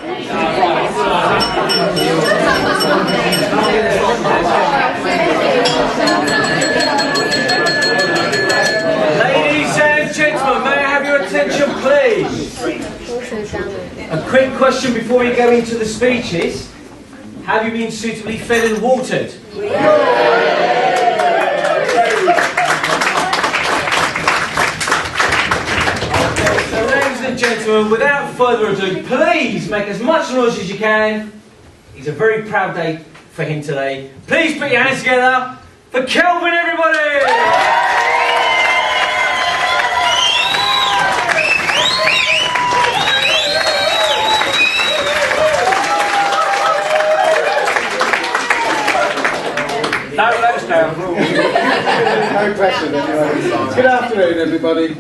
Ladies and gentlemen, may I have your attention, please? A quick question before we go into the speeches. Have you been suitably fed and watered? So, ladies and gentlemen, without further ado, please make as much noise as you can. It's a very proud day for him today. Please put your hands together for Kelvin, everybody! No pressure anyway. Good afternoon, everybody.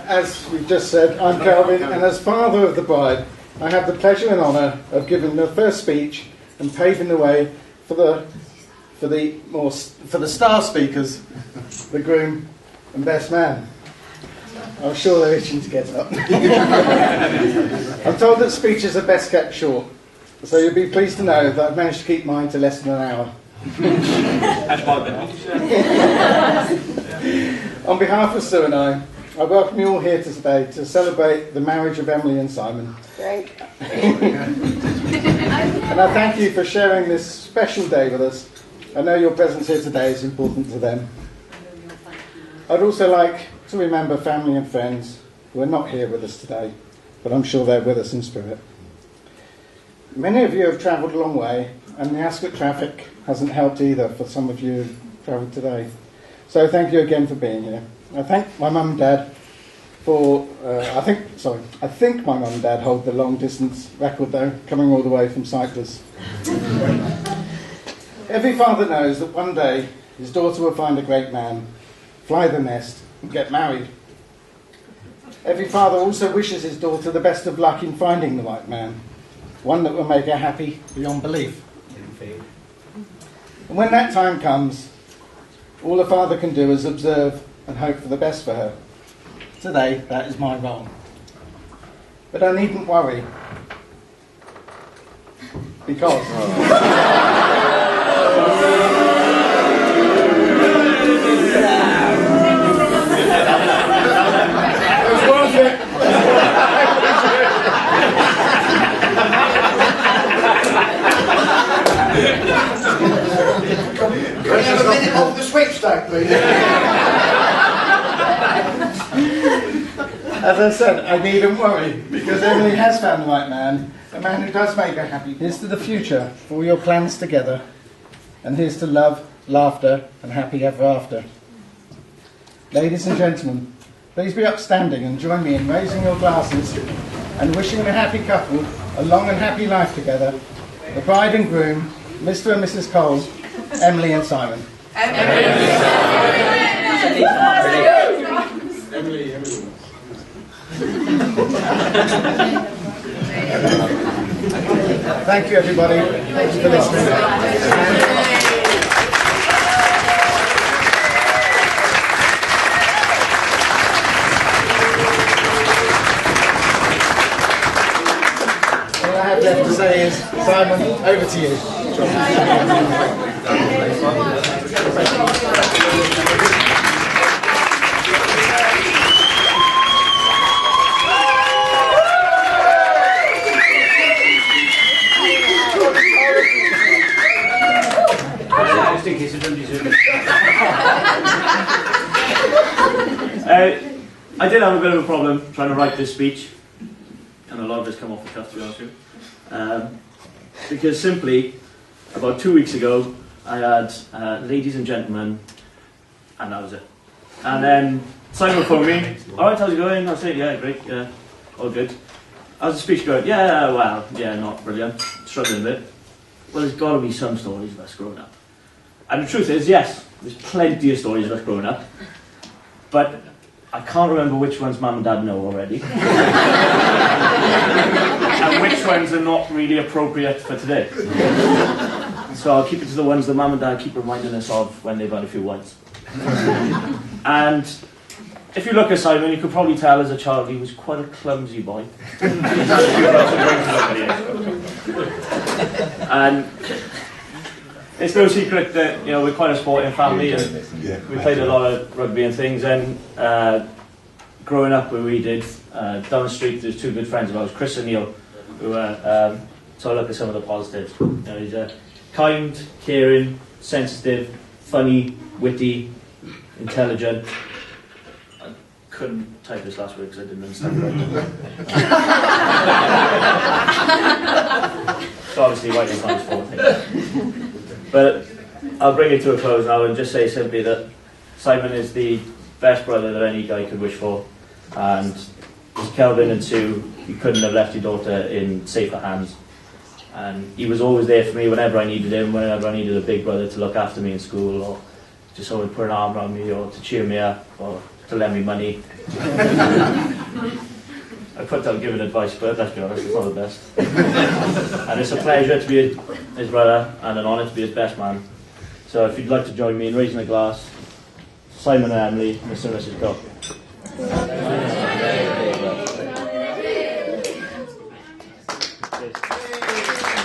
As we've just said, I'm Kelvin, and as father of the bride, I have the pleasure and honour of giving the first speech and paving the way for the star speakers, the groom and best man. I'm sure they're itching to get up. I'm told that speeches are best kept short, so you'll be pleased to know that I've managed to keep mine to less than an hour. On behalf of Sue and I welcome you all here today to celebrate the marriage of Emily and Simon. Great. And I thank you for sharing this special day with us. I know your presence here today is important to them. I'd also like to remember family and friends who are not here with us today, but I'm sure they're with us in spirit. Many of you have travelled a long way, and the Ascot traffic hasn't helped either for some of you who've travelled today. So thank you again for being here. I thank my mum and dad for, I think my mum and dad hold the long distance record though, coming all the way from Cyprus. Every father knows that one day his daughter will find a great man, fly the nest and get married. Every father also wishes his daughter the best of luck in finding the right man, one that will make her happy beyond belief. And when that time comes, all a father can do is observe and hope for the best for her. Today, that is my role. But I needn't worry, because... It was worth it. Can we have a minute off the sweepstake, please? As I said, I needn't worry, because Emily has found the right man, a man who does make her happy. Here's to the future, for all your plans together, and here's to love, laughter, and happy ever after. Ladies and gentlemen, please be upstanding and join me in raising your glasses and wishing the happy couple a long and happy life together, the bride and groom, Mr. and Mrs. Cole, Emily and Simon. Thank you, everybody. Thank you for listening. All I have left to say is, Simon, over to you. I did have a bit of a problem trying to write this speech, and a lot of it's come off the cuff, to be honest with you. Because simply, about 2 weeks ago, I had ladies and gentlemen, and that was it. And then Simon phoned me, alright, how's it going? I said, yeah, great, yeah, all good. How's the speech going? Yeah, well, yeah, not brilliant, struggling a bit. Well, there's got to be some stories of us growing up. And the truth is, yes, there's plenty of stories of us growing up, but I can't remember which ones Mum and Dad know already. And which ones are not really appropriate for today. So I'll keep it to the ones that Mum and Dad keep reminding us of when they've had a few wines. And if you look at Simon, you could probably tell as a child he was quite a clumsy boy. And it's no secret that we're quite a sporting family, and we played a lot of rugby and things. And growing up where we did, down the street, there's two good friends of ours, Chris and Neil, who so I look at some of the positives. He's kind, caring, sensitive, funny, witty, intelligent. I couldn't type this last word because I didn't understand it. So obviously writing time's 4 things. But I'll bring it to a close now and just say simply that Simon is the best brother that any guy could wish for, and Kelvin and Sue, you couldn't have left your daughter in safer hands. And he was always there for me whenever I needed him, whenever I needed a big brother to look after me in school, or just always put an arm around me, or to cheer me up, or to lend me money. I put down giving advice, but let's be honest, it's not the best. And it's a pleasure to be his brother, and an honour to be his best man. So if you'd like to join me in raising a glass, Simon and Emily, Mr. and Mrs. Cook. Cheers.